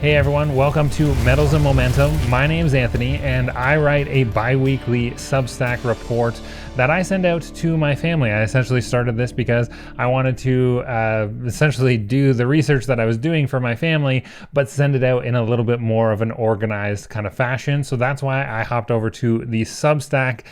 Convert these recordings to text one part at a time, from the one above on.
Hey everyone, welcome to Metals and Momentum. My name is Anthony and I write a bi-weekly Substack report that I send out to my family. I essentially started this because I wanted to essentially do the research that I was doing for my family, but send it out in a little bit more of an organized kind of fashion. So that's why I hopped over to the Substack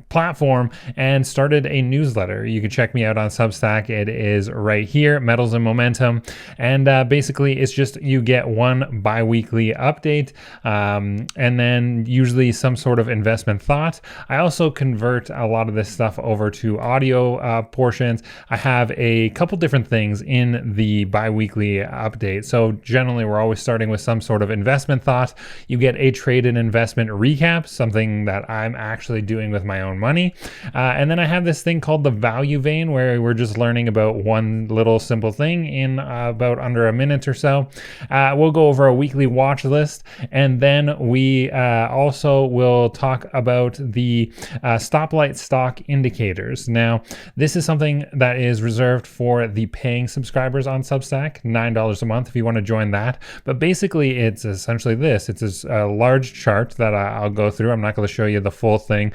platform and started a newsletter. You can check me out on Substack. It is right here, Metals and Momentum. And basically it's just you get one bi-weekly update and then usually some sort of investment thought. I also convert a lot of this stuff over to audio portions. I have a couple different things in the bi-weekly update. So generally we're always starting with some sort of investment thought. You get a trade and investment recap, something that I'm actually doing with my own money. And then I have this thing called the value vein where we're just learning about one little simple thing in about under a minute or so. We'll go over a weekly watch list, and then we also will talk about the stoplight stock indicators. Now, this is something that is reserved for the paying subscribers on Substack, $9 a month if you want to join that. But basically, it's essentially this. It's a large chart that I'll go through. I'm not going to show you the full thing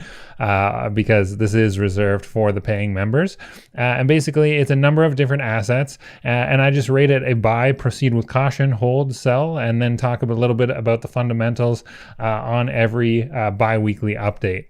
because this is reserved for the paying members. And basically, it's a number of different assets, and I just rate it a buy, proceed with caution, hold, sell, and then talk a little bit about the fundamentals on every bi-weekly update.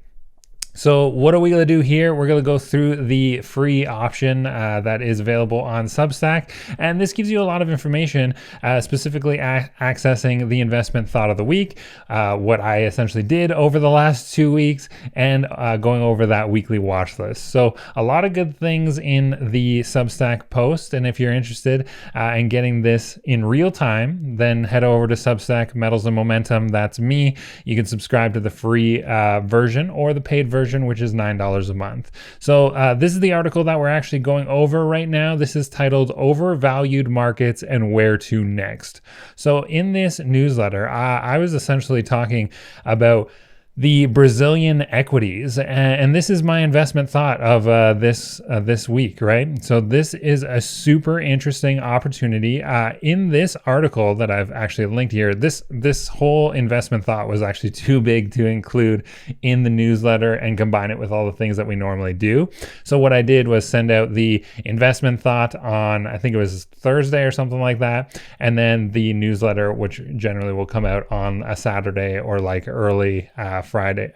So what are we going to do here? We're going to go through the free option that is available on Substack. And this gives you a lot of information, specifically accessing the investment thought of the week, what I essentially did over the last 2 weeks, and going over that weekly watch list. So a lot of good things in the Substack post. And if you're interested in getting this in real time, then head over to Substack, Metals and Momentum. That's me. You can subscribe to the free version or the paid version, which is $9 a month. So this is the article that we're actually going over right now. This is titled Overvalued Markets and Where to Next. So in this newsletter, I was essentially talking about the Brazilian equities, and this is my investment thought of this week, right? So this is a super interesting opportunity. In this article that I've actually linked here, this whole investment thought was actually too big to include in the newsletter and combine it with all the things that we normally do. So what I did was send out the investment thought on, I think it was Thursday or something like that, and then the newsletter, which generally will come out on a Saturday or like early Friday,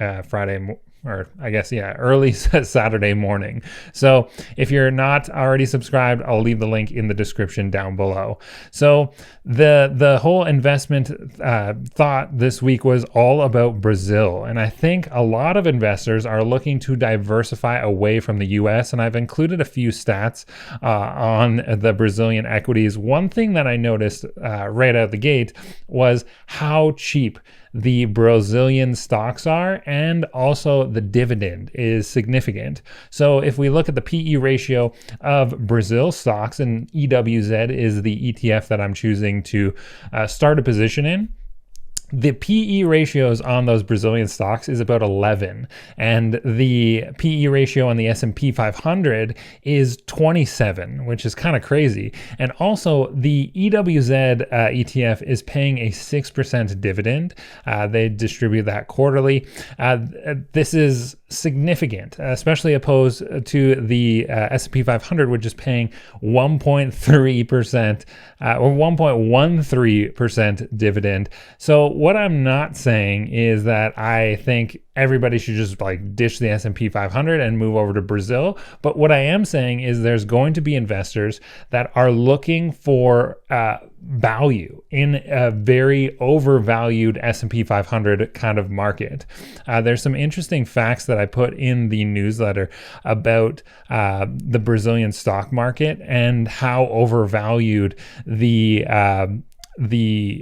or I guess, early Saturday morning. So if you're not already subscribed, I'll leave the link in the description down below. So the whole investment thought this week was all about Brazil. And I think a lot of investors are looking to diversify away from the U.S. And I've included a few stats on the Brazilian equities. One thing that I noticed right out the gate was how cheap the Brazilian stocks are, and also the dividend is significant. So if we look at the PE ratio of Brazil stocks, and EWZ is the ETF that I'm choosing to start a position in, the PE ratios on those Brazilian stocks is about 11, and the PE ratio on the S&P 500 is 27, which is kind of crazy. And also the EWZ ETF is paying a 6% dividend. They distribute that quarterly. This is significant, especially opposed to the S&P 500, which is paying 1.3% or 1.13% dividend. So what I'm not saying is that I think everybody should just like ditch the S&P 500 and move over to Brazil. But what I am saying is there's going to be investors that are looking for value in a very overvalued S&P 500 kind of market. There's some interesting facts that I put in the newsletter about the Brazilian stock market and how overvalued the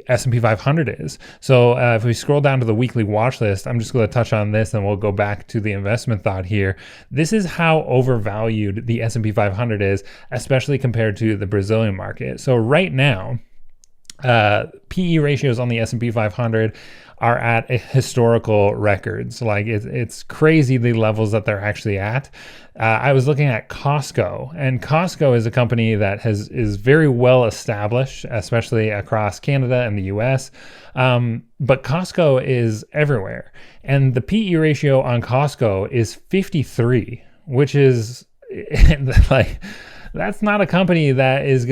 S&P 500 is. So if we scroll down to the weekly watch list, I'm just going to touch on this and we'll go back to the investment thought here. This is how overvalued the S&P 500 is, especially compared to the Brazilian market. So right now, PE ratios on the S&P 500 are at historical records. Like it's crazy the levels that they're actually at. I was looking at Costco, and Costco is a company that is very well established, especially across Canada and the U.S. But Costco is everywhere, and the PE ratio on Costco is 53, which is like, that's not a company that is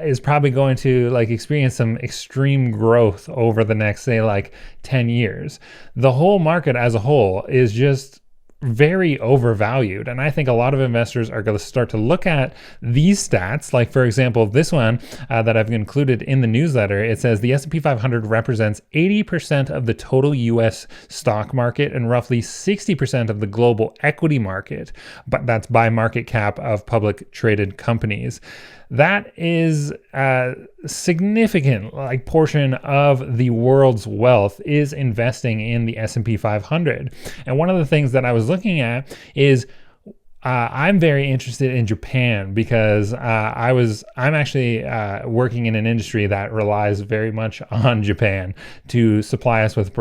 is probably going to experience some extreme growth over the next, say, 10 years. The whole market as a whole is just very overvalued. And I think a lot of investors are going to start to look at these stats. Like, for example, this one that I've included in the newsletter, it says the S&P 500 represents 80% of the total US stock market and roughly 60% of the global equity market, but that's by market cap of public traded companies. That is a significant portion of the world's wealth is investing in the S&P 500. And one of the things that I was looking at is I'm very interested in Japan because I'm actually working in an industry that relies very much on Japan to supply us with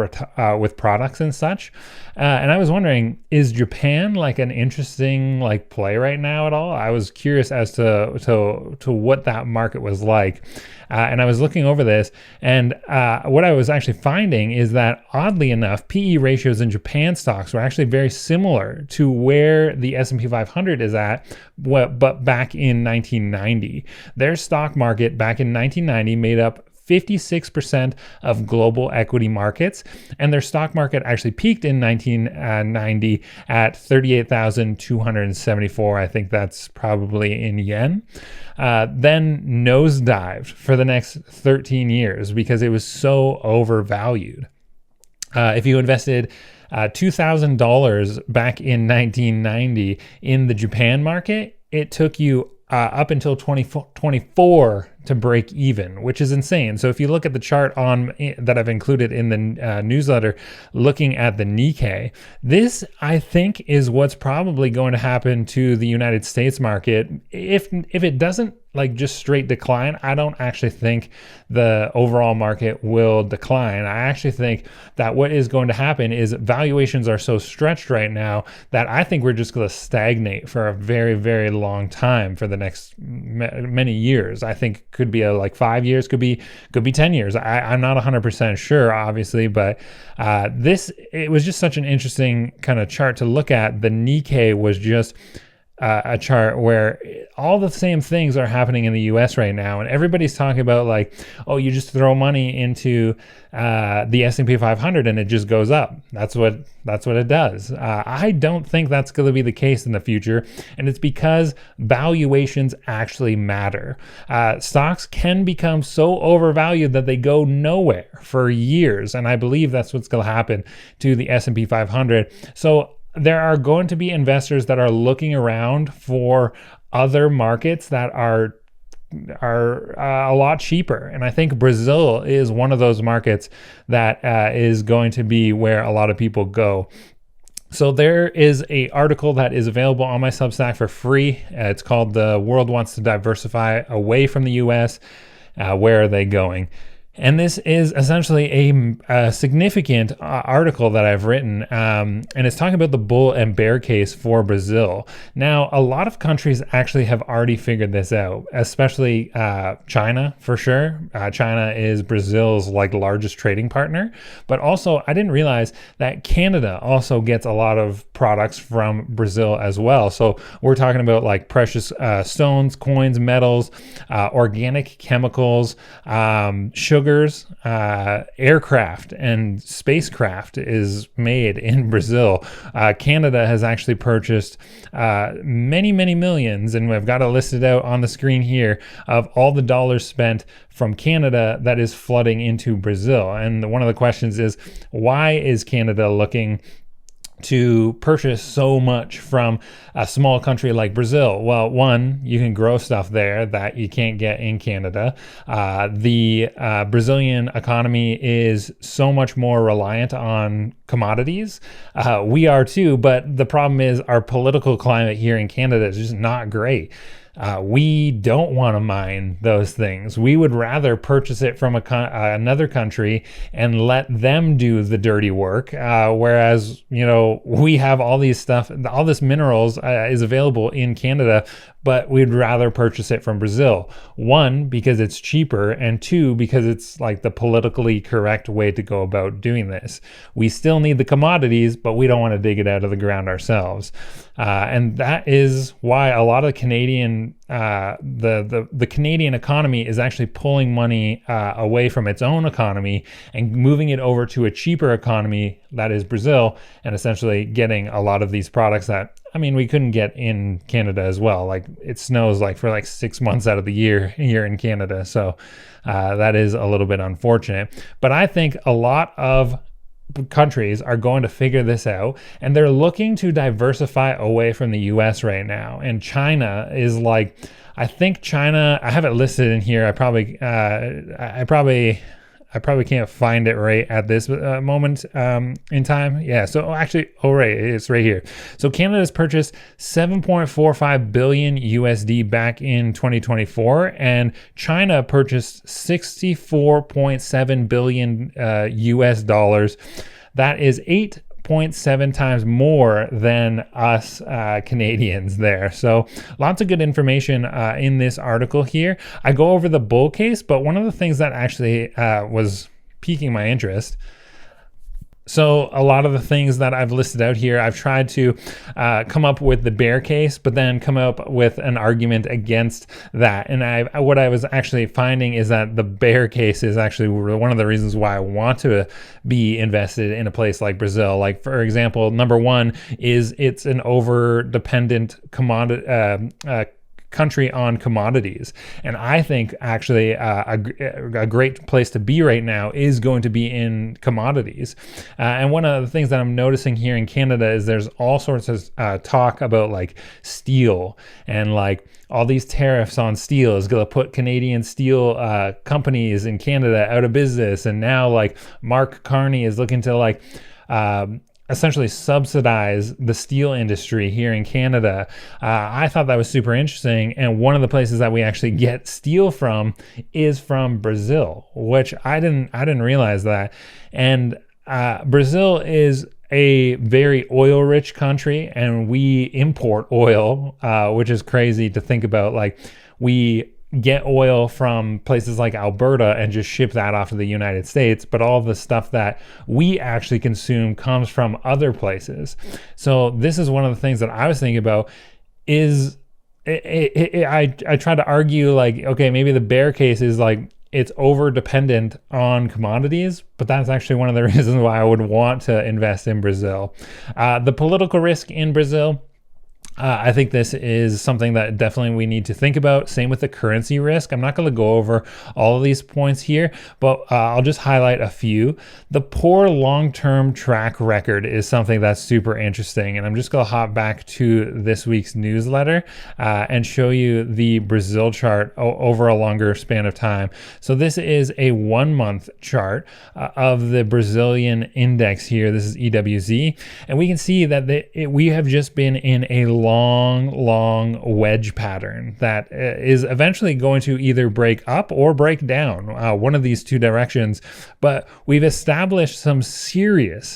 products and such. And I was wondering, is Japan an interesting play right now at all? I was curious as to what that market was like. And I was looking over this, and what I was actually finding is that, oddly enough, PE ratios in Japan stocks were actually very similar to where the S&P 500 is at, but back in 1990. Their stock market back in 1990 made up 56% of global equity markets, and their stock market actually peaked in 1990 at 38,274. I think that's probably in yen. Then nosedived for the next 13 years because it was so overvalued. If you invested $2,000 back in 1990 in the Japan market, it took you up until 2024 to break even, which is insane. So if you look at the chart that I've included in the newsletter, looking at the Nikkei, this I think is what's probably going to happen to the United States market. If it doesn't just straight decline, I don't actually think the overall market will decline. I actually think that what is going to happen is valuations are so stretched right now that I think we're just going to stagnate for a very, very long time for the next many years. I think could be 5 years, could be 10 years. I'm not 100% sure, obviously, but it was just such an interesting kind of chart to look at. The Nikkei was just a chart where all the same things are happening in the US right now, and everybody's talking about oh, you just throw money into the S&P 500 and it just goes up. That's what it does. I don't think that's going to be the case in the future, and it's because valuations actually matter. Stocks can become so overvalued that they go nowhere for years, and I believe that's what's going to happen to the S&P 500. So there are going to be investors that are looking around for other markets that are a lot cheaper. And I think Brazil is one of those markets that is going to be where a lot of people go. So there is an article that is available on my Substack for free. It's called "The World Wants to Diversify Away from the U.S. Where are they going?" And this is essentially a significant article that I've written, and it's talking about the bull and bear case for Brazil. Now, a lot of countries actually have already figured this out, especially China, for sure. China is Brazil's largest trading partner, but also I didn't realize that Canada also gets a lot of products from Brazil as well. So we're talking about precious stones, coins, metals, organic chemicals, sugars, aircraft and spacecraft is made in Brazil. Canada has actually purchased many, many millions, and we've got it listed out on the screen here, of all the dollars spent from Canada that is flooding into Brazil. And one of the questions is, why is Canada looking to purchase so much from a small country like Brazil? Well, one, you can grow stuff there that you can't get in Canada. The Brazilian economy is so much more reliant on commodities. We are too, but the problem is our political climate here in Canada is just not great. We don't want to mine those things. We would rather purchase it from another country and let them do the dirty work. Whereas, we have all these stuff, all this minerals is available in Canada, but we'd rather purchase it from Brazil. One, because it's cheaper, and two, because it's like the politically correct way to go about doing this. We still need the commodities, but we don't want to dig it out of the ground ourselves. And that is why a lot of Canadian, the Canadian economy is actually pulling money away from its own economy and moving it over to a cheaper economy, that is Brazil, and essentially getting a lot of these products that, we couldn't get in Canada as well. Like, it snows for 6 months out of the year here in Canada. So that is a little bit unfortunate. But I think a lot of countries are going to figure this out, and they're looking to diversify away from the US right now. And China is I think China, I have it listed in here. I probably can't find it right at this moment in time. Yeah, so actually, right, it's right here. So Canada's purchased 7.45 billion USD back in 2024, and China purchased 64.7 billion US dollars. That is 8.7 times more than us Canadians there. So lots of good information in this article here. I go over the bull case, but one of the things that actually was piquing my interest. So a lot of the things that I've listed out here, I've tried to come up with the bear case, but then come up with an argument against that. And what I was actually finding is that the bear case is actually one of the reasons why I want to be invested in a place like Brazil. Like, for example, number one is it's an over-dependent commodity country on commodities. And I think actually a great place to be right now is going to be in commodities. And one of the things that I'm noticing here in Canada is there's all sorts of talk about steel, and all these tariffs on steel is going to put Canadian steel companies in Canada out of business. And now Mark Carney is looking to essentially subsidize the steel industry here in Canada. I thought that was super interesting. And one of the places that we actually get steel from is from Brazil, which I didn't realize that. And Brazil is a very oil-rich country, and we import oil, which is crazy to think about. We get oil from places like Alberta and just ship that off to the United States, but all the stuff that we actually consume comes from other places. So this is one of the things that I was thinking about is I try to argue okay, maybe the bear case is it's over dependent on commodities, but that's actually one of the reasons why I would want to invest in Brazil. The political risk in Brazil, I think this is something that definitely we need to think about. Same with the currency risk. I'm not going to go over all of these points here, but I'll just highlight a few. The poor long-term track record is something that's super interesting. And I'm just going to hop back to this week's newsletter and show you the Brazil chart over a longer span of time. So this is a 1-month chart of the Brazilian index here. This is EWZ. And we can see that we have just been in a long wedge pattern that is eventually going to either break up or break down, one of these two directions. But we've established some serious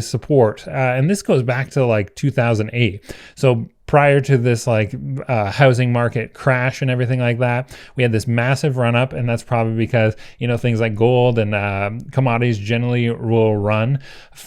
support, and this goes back to 2008. So prior to this housing market crash and everything like that, we had this massive run up, and that's probably because things like gold and commodities generally will run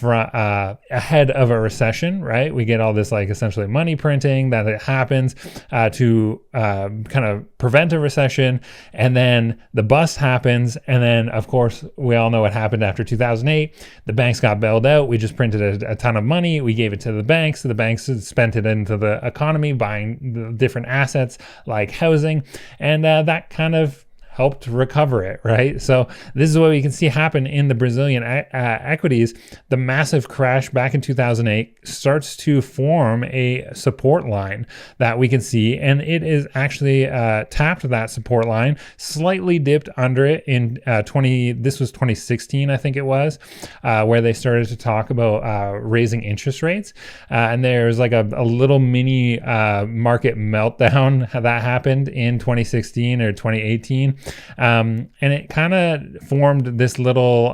ahead of a recession, right? We get all this essentially money printing that it happens to kind of prevent a recession, and then the bust happens, and then of course we all know what happened after 2008. The banks got bailed out. We just printed a ton of money. We gave it to the banks. The banks spent it into the economy, buying the different assets like housing, and that kind of helped recover it, right? So this is what we can see happen in the Brazilian equities. The massive crash back in 2008 starts to form a support line that we can see, and it is actually tapped that support line, slightly dipped under it in 2016, I think it was, where they started to talk about raising interest rates, and there's like a little mini market meltdown that happened in 2016 or 2018. And it kind of formed this little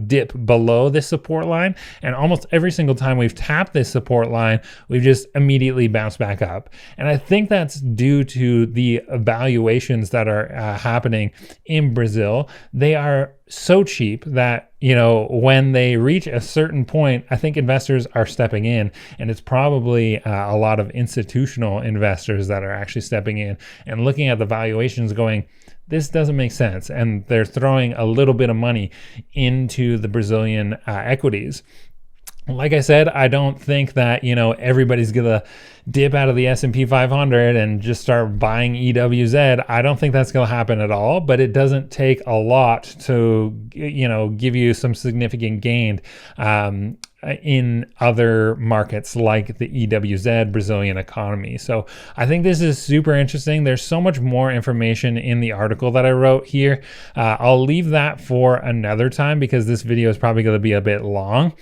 dip below this support line. And almost every single time we've tapped this support line, we've just immediately bounced back up. And I think that's due to the valuations that are happening in Brazil. They are so cheap that, you know, when they reach a certain point, I think investors are stepping in, and it's probably a lot of institutional investors that are actually stepping in and looking at the valuations going, this doesn't make sense. And they're throwing a little bit of money into the Brazilian equities. Like I said, I don't think that, you know, everybody's gonna dip out of the S&P 500 and just start buying EWZ. I don't think that's gonna happen at all, but it doesn't take a lot to, you know, give you some significant gain in other markets like the EWZ Brazilian economy. So I think this is super interesting. There's so much more information in the article that I wrote here. I'll leave that for another time because this video is probably going to be a bit long.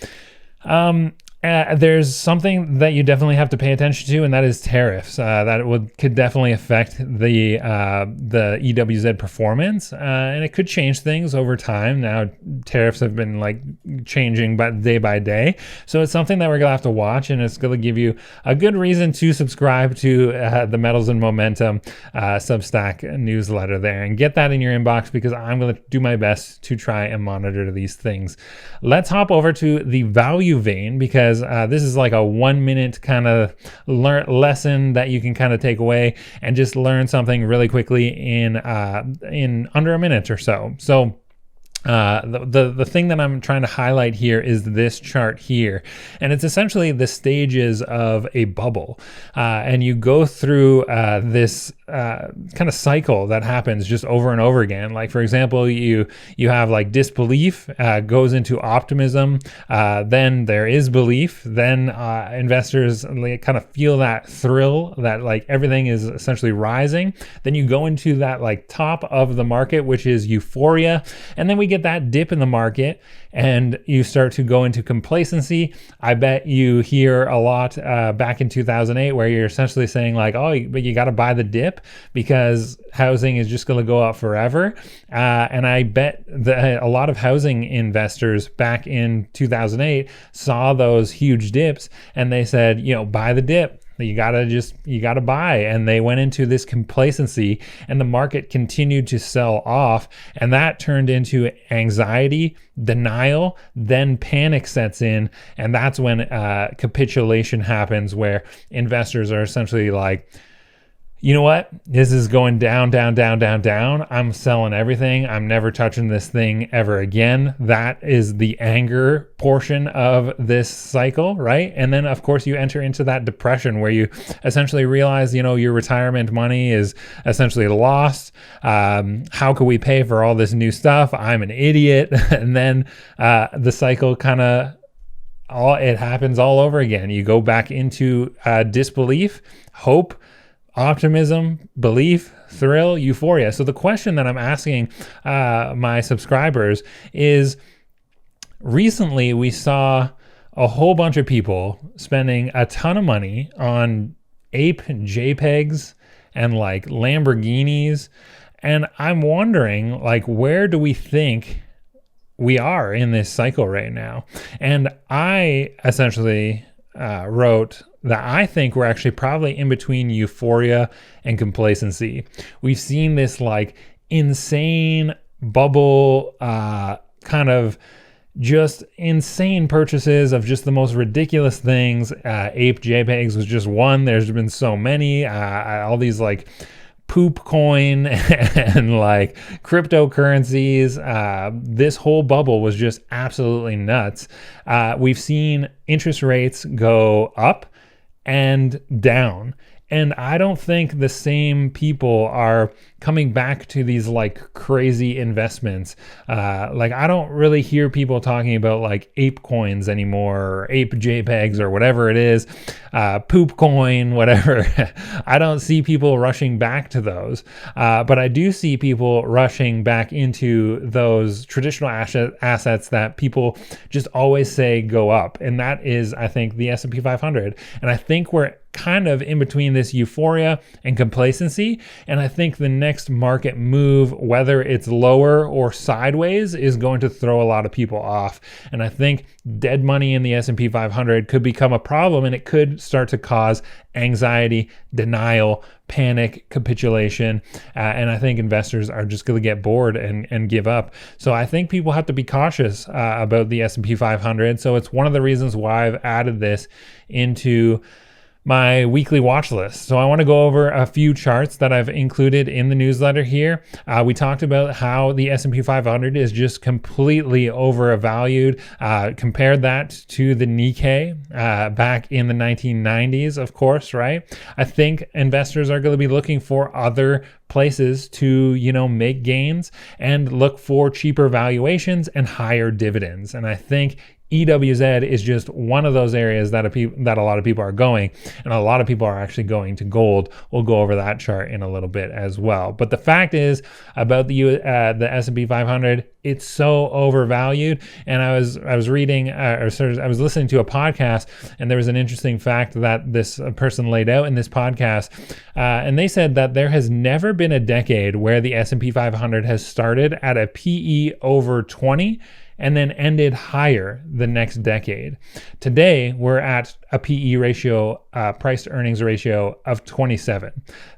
There's something that you definitely have to pay attention to, and that is tariffs. That could definitely affect the EWZ performance, and it could change things over time. Now, tariffs have been like changing day by day, so it's something that we're gonna have to watch, and it's gonna give you a good reason to subscribe to the Metals and Momentum Substack newsletter there, and get that in your inbox because I'm gonna do my best to try and monitor these things. Let's hop over to the value vein because this is like a 1 minute kind of lesson that you can kind of take away and just learn something really quickly in under a minute or so. So the thing that I'm trying to highlight here is this chart here, and it's essentially the stages of a bubble, and you go through this kind of cycle that happens just over and over again. Like, for example, you have like disbelief goes into optimism, then there is belief, then investors kind of feel that thrill that like everything is essentially rising. Then you go into that like top of the market, which is euphoria, and then we get that dip in the market and you start to go into complacency. I bet you hear a lot back in 2008 where you're essentially saying like, oh, but you got to buy the dip because housing is just going to go up forever. And I bet that a lot of housing investors back in 2008 saw those huge dips and they said, you know, buy the dip. You gotta buy. And they went into this complacency and the market continued to sell off. And that turned into anxiety, denial, then panic sets in. And that's when capitulation happens, where investors are essentially like, you know what? This is going down, down, down, down, down. I'm selling everything. I'm never touching this thing ever again. That is the anger portion of this cycle, right? And then, of course, you enter into that depression where you essentially realize, you know, your retirement money is essentially lost. How can we pay for all this new stuff? I'm an idiot. And then the cycle kind of it happens all over again. You go back into disbelief, hope, optimism, belief, thrill, euphoria. So the question that I'm asking my subscribers is, recently we saw a whole bunch of people spending a ton of money on ape JPEGs and like Lamborghinis. And I'm wondering, like, where do we think we are in this cycle right now? And I essentially wrote that I think we're actually probably in between euphoria and complacency. We've seen this like insane bubble, kind of just insane purchases of just the most ridiculous things. Ape JPEGs was just one. There's been so many, all these like poop coin and like cryptocurrencies. This whole bubble was just absolutely nuts. We've seen interest rates go up and down. And I don't think the same people are coming back to these like crazy investments. Like I don't really hear people talking about like ape coins anymore, or ape JPEGs or whatever it is, poop coin, whatever. I don't see people rushing back to those. But I do see people rushing back into those traditional assets that people just always say go up. And that is, I think, the S&P 500. And I think we're kind of in between this euphoria and complacency. And I think the next market move, whether it's lower or sideways, is going to throw a lot of people off. And I think dead money in the S&P 500 could become a problem, and it could start to cause anxiety, denial, panic, capitulation. And I think investors are just going to get bored and give up. So I think people have to be cautious about the S&P 500. So it's one of the reasons why I've added this into my weekly watch list. So I want to go over a few charts that I've included in the newsletter here. We talked about how the S&P 500 is just completely overvalued. Compared that to the Nikkei back in the 1990s, of course, right? I think investors are going to be looking for other places to, make gains and look for cheaper valuations and higher dividends. And I think EWZ is just one of those areas that a lot of people are going, and a lot of people are actually going to gold. We'll go over that chart in a little bit as well. But the fact is about the S&P 500, it's so overvalued. And I was reading, I was listening to a podcast, and there was an interesting fact that this person laid out in this podcast, and they said that there has never been a decade where the S&P 500 has started at a PE over 20 and then ended higher the next decade. Today, we're at a PE ratio, price to earnings ratio of 27.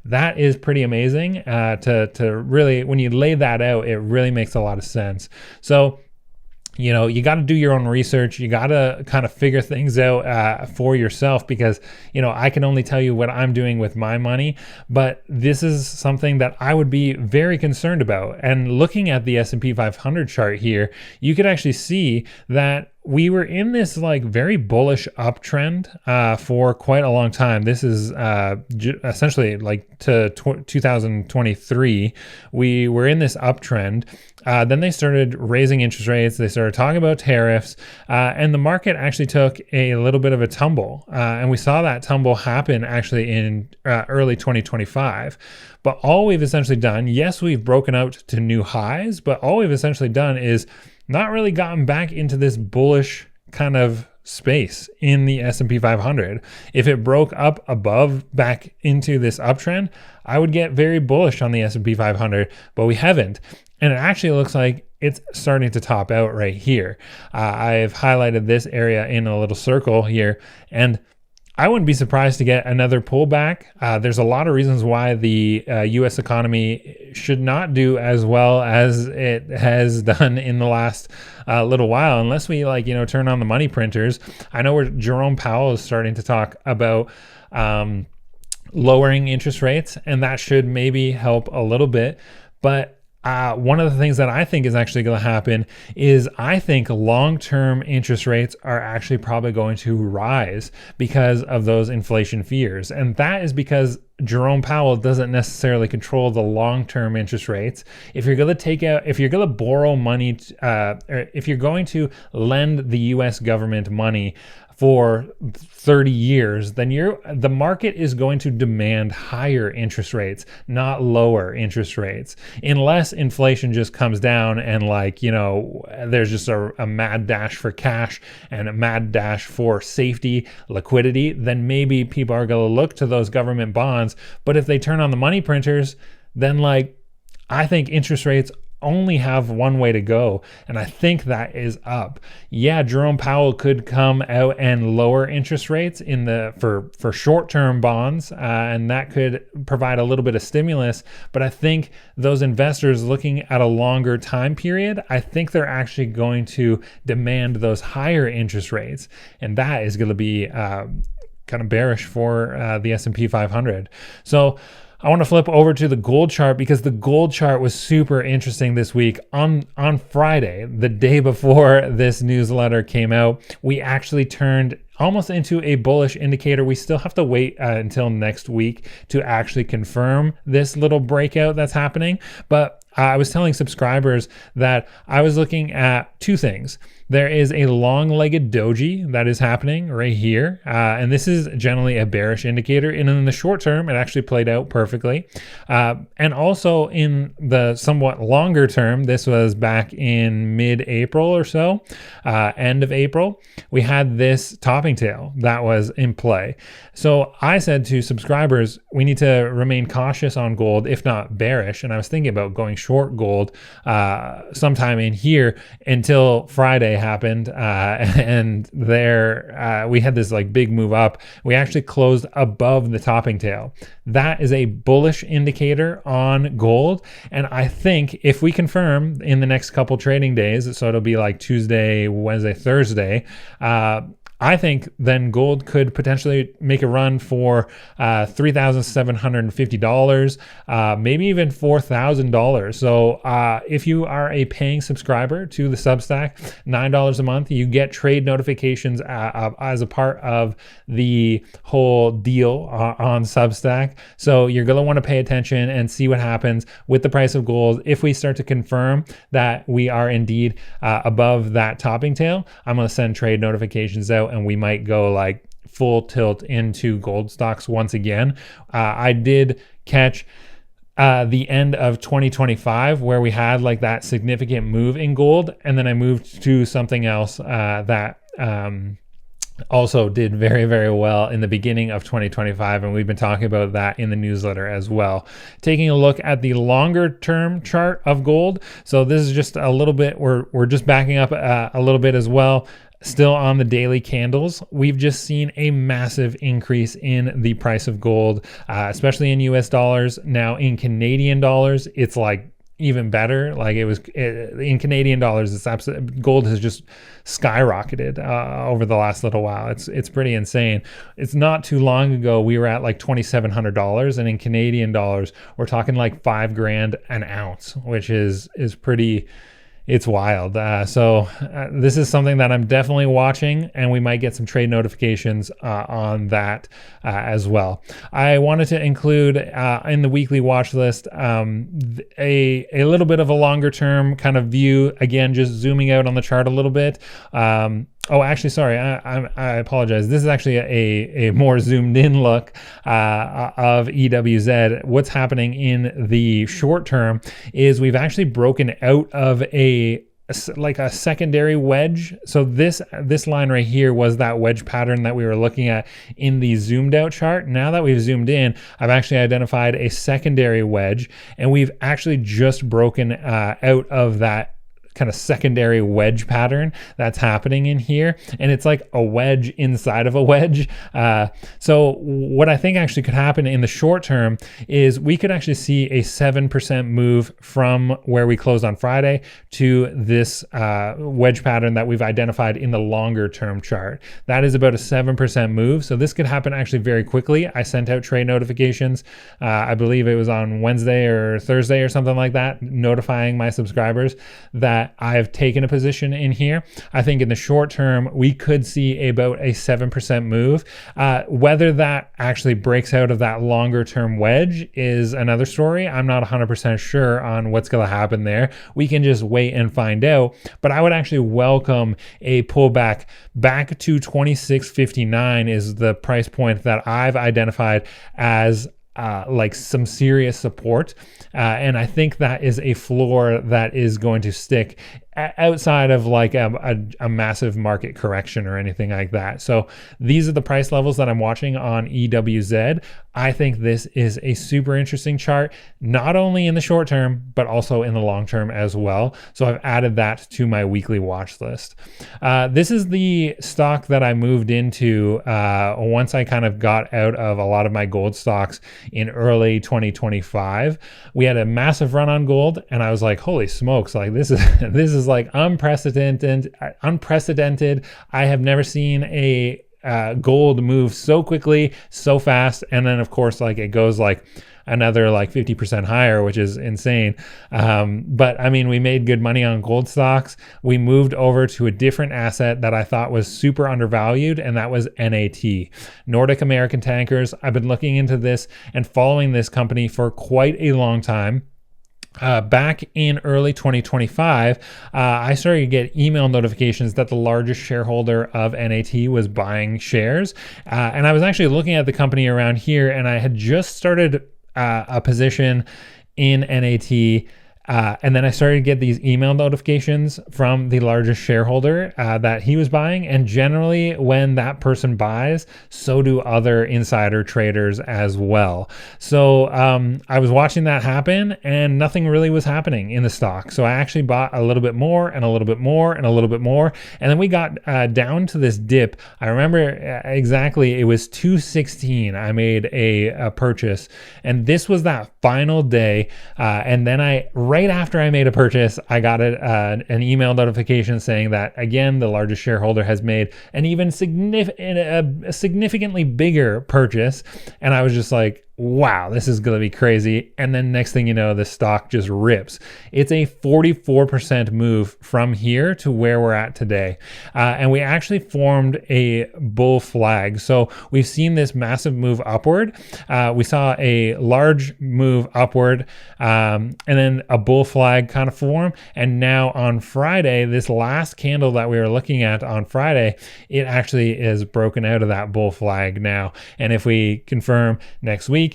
That is pretty amazing. To really, when you lay that out, it really makes a lot of sense. So, you got to do your own research. You got to kind of figure things out for yourself, because, I can only tell you what I'm doing with my money, but this is something that I would be very concerned about. And looking at the S&P 500 chart here, you could actually see that we were in this like very bullish uptrend for quite a long time. This is essentially like to 2023. We were in this uptrend. Then they started raising interest rates. They started talking about tariffs, and the market actually took a little bit of a tumble. And we saw that tumble happen actually in early 2025. But all we've essentially done, yes, we've broken out to new highs, but all we've essentially done is not really gotten back into this bullish kind of space in the S&P 500. If it broke up above back into this uptrend, I would get very bullish on the S&P 500, but we haven't. And it actually looks like it's starting to top out right here. I've highlighted this area in a little circle here, and I wouldn't be surprised to get another pullback. There's a lot of reasons why the U.S. economy should not do as well as it has done in the last little while, unless we turn on the money printers. I know where Jerome Powell is starting to talk about lowering interest rates, and that should maybe help a little bit. But one of the things that I think is actually going to happen is I think long-term interest rates are actually probably going to rise because of those inflation fears. And that is because Jerome Powell doesn't necessarily control the long-term interest rates. If you're going to borrow money, or if you're going to lend the U.S. government money for 30 years, then the market is going to demand higher interest rates, not lower interest rates, unless inflation just comes down and there's just a mad dash for cash and a mad dash for safety, liquidity. Then maybe people are going to look to those government bonds. But if they turn on the money printers, then I think interest rates only have one way to go, and I think that is up. Yeah, Jerome Powell could come out and lower interest rates for short-term bonds, and that could provide a little bit of stimulus. But I think those investors looking at a longer time period, I think they're actually going to demand those higher interest rates, and that is going to be kind of bearish for the S&P 500. So I want to flip over to the gold chart, because the gold chart was super interesting this week. On Friday, the day before this newsletter came out, we actually turned almost into a bullish indicator. We still have to wait until next week to actually confirm this little breakout that's happening. But I was telling subscribers that I was looking at two things. There is a long-legged doji that is happening right here. And this is generally a bearish indicator. And in the short term, it actually played out perfectly. And also in the somewhat longer term, this was back in mid-April or so, end of April, we had this topping tail that was in play. So I said to subscribers, we need to remain cautious on gold, if not bearish. And I was thinking about going short gold sometime in here until Friday happened, and there we had this like big move up. We actually closed above the topping tail. That is a bullish indicator on gold, and I think if we confirm in the next couple trading days, so it'll be like Tuesday, Wednesday, Thursday, I think then gold could potentially make a run for $3,750, maybe even $4,000. So if you are a paying subscriber to the Substack, $9 a month, you get trade notifications as a part of the whole deal on Substack. So you're going to want to pay attention and see what happens with the price of gold. If we start to confirm that we are indeed above that topping tail, I'm going to send trade notifications out, and we might go like full tilt into gold stocks once again. I did catch the end of 2025 where we had like that significant move in gold, and then I moved to something else that also did very, very well in the beginning of 2025, and we've been talking about that in the newsletter as well. Taking a look at the longer term chart of gold, so this is just a little bit, we're just backing up a little bit as well. Still on the daily candles, we've just seen a massive increase in the price of gold, especially in US dollars. Now in Canadian dollars, it's like even better. Like in Canadian dollars, it's absolutely, gold has just skyrocketed over the last little while. It's pretty insane. It's not too long ago we were at like $2,700, and in Canadian dollars we're talking like $5,000 an ounce, which is pretty. It's wild. So this is something that I'm definitely watching, and we might get some trade notifications on that as well. I wanted to include in the weekly watch list a little bit of a longer term kind of view. Again, just zooming out on the chart a little bit. Oh, actually, sorry, I apologize. This is actually a more zoomed in look of EWZ. What's happening in the short term is we've actually broken out of like a secondary wedge. So this line right here was that wedge pattern that we were looking at in the zoomed out chart. Now that we've zoomed in, I've actually identified a secondary wedge, and we've actually just broken out of that kind of secondary wedge pattern that's happening in here, and it's like a wedge inside of a wedge. So what I think actually could happen in the short term is we could actually see a 7% move from where we closed on Friday to this wedge pattern that we've identified in the longer term chart. That is about a 7% move. So this could happen actually very quickly. I sent out trade notifications. I believe it was on Wednesday or Thursday or something like that, notifying my subscribers that I have taken a position in here. I think in the short term, we could see about a 7% move. Whether that actually breaks out of that longer term wedge is another story. I'm not 100% sure on what's going to happen there. We can just wait and find out. But I would actually welcome a pullback back to 26.59 is the price point that I've identified as like some serious support. And I think that is a floor that is going to stick outside of like a massive market correction or anything like that. So these are the price levels that I'm watching on EWZ. I think this is a super interesting chart, not only in the short term, but also in the long term as well. So I've added that to my weekly watch list. This is the stock that I moved into once I kind of got out of a lot of my gold stocks in early 2025. We had a massive run on gold, and I was like, holy smokes, like this is like unprecedented. I have never seen a gold move so quickly, so fast. And then of course, like it goes like, another like 50% higher, which is insane. But I mean, we made good money on gold stocks. We moved over to a different asset that I thought was super undervalued, and that was NAT, Nordic American Tankers. I've been looking into this and following this company for quite a long time. Back in early 2025, I started to get email notifications that the largest shareholder of NAT was buying shares. And I was actually looking at the company around here, and I had just started a position in NAT. And then I started to get these email notifications from the largest shareholder that he was buying. And generally, when that person buys, so do other insider traders as well. So I was watching that happen, and nothing really was happening in the stock. So I actually bought a little bit more and a little bit more and a little bit more. And then we got down to this dip. I remember exactly, it was 216. I made a purchase, and this was that final day. And then right after I made a purchase, I got an email notification saying that, again, the largest shareholder has made an even a significantly bigger purchase. And I was just like, wow, this is going to be crazy. And then next thing you know, the stock just rips. It's a 44% move from here to where we're at today. And we actually formed a bull flag. So we've seen this massive move upward. We saw a large move upward and then a bull flag kind of form. And now on Friday, this last candle that we were looking at on Friday, it actually is broken out of that bull flag now. And if we confirm next week,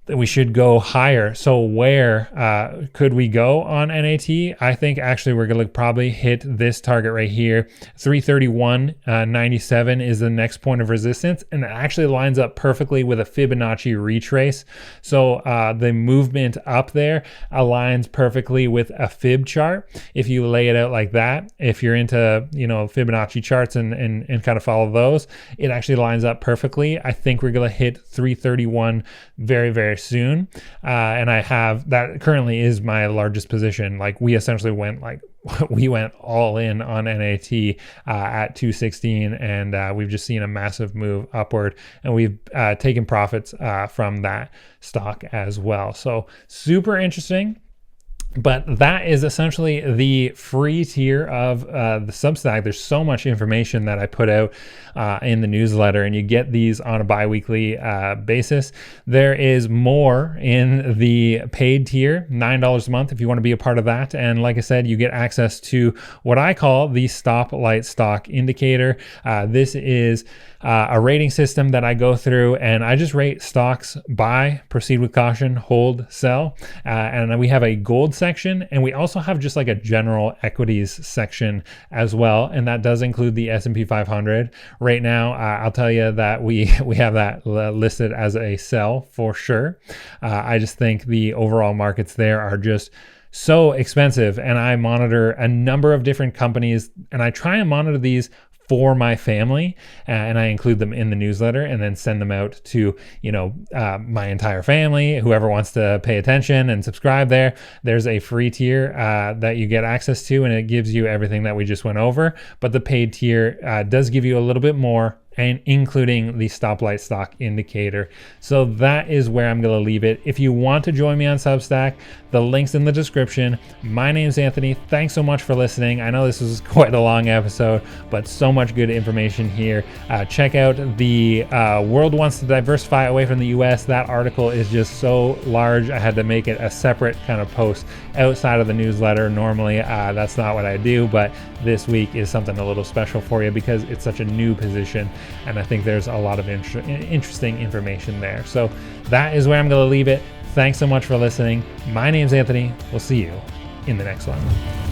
that we should go higher. So where could we go on NAT? I think actually we're going to probably hit this target right here. 331.97 is the next point of resistance, and it actually lines up perfectly with a Fibonacci retrace. So the movement up there aligns perfectly with a Fib chart. If you lay it out like that, if you're into Fibonacci charts and kind of follow those, it actually lines up perfectly. I think we're going to hit 331 very, very soon. And I have that currently is my largest position. Like we essentially went all in on NAT at 216, and we've just seen a massive move upward, and we've taken profits from that stock as well. So super interesting. But that is essentially the free tier of the Substack. There's so much information that I put out in the newsletter, and you get these on a bi-weekly basis. There is more in the paid tier, $9 a month if you want to be a part of that. And like I said, you get access to what I call the Stoplight Stock Indicator. This is a rating system that I go through, and I just rate stocks: buy, proceed with caution, hold, sell. And we have a gold section, and we also have just like a general equities section as well, and that does include the S&P 500. Right now, I'll tell you that we have that listed as a sell for sure. I just think the overall markets there are just so expensive, and I monitor a number of different companies, and I try and monitor these for my family, and I include them in the newsletter and then send them out to my entire family. Whoever wants to pay attention and subscribe there, there's a free tier that you get access to, and it gives you everything that we just went over. But the paid tier does give you a little bit more, and including the Stoplight Stock Indicator. So that is where I'm going to leave it. If you want to join me on Substack, the link's in the description. My name's Anthony. Thanks so much for listening. I know this was quite a long episode, but so much good information here. Check out the World Wants to Diversify Away from the U.S. That article is just so large, I had to make it a separate kind of post outside of the newsletter. Normally, that's not what I do, but this week is something a little special for you because it's such a new position, and I think there's a lot of interesting information there. So that is where I'm going to leave it. Thanks so much for listening. My name's Anthony. We'll see you in the next one.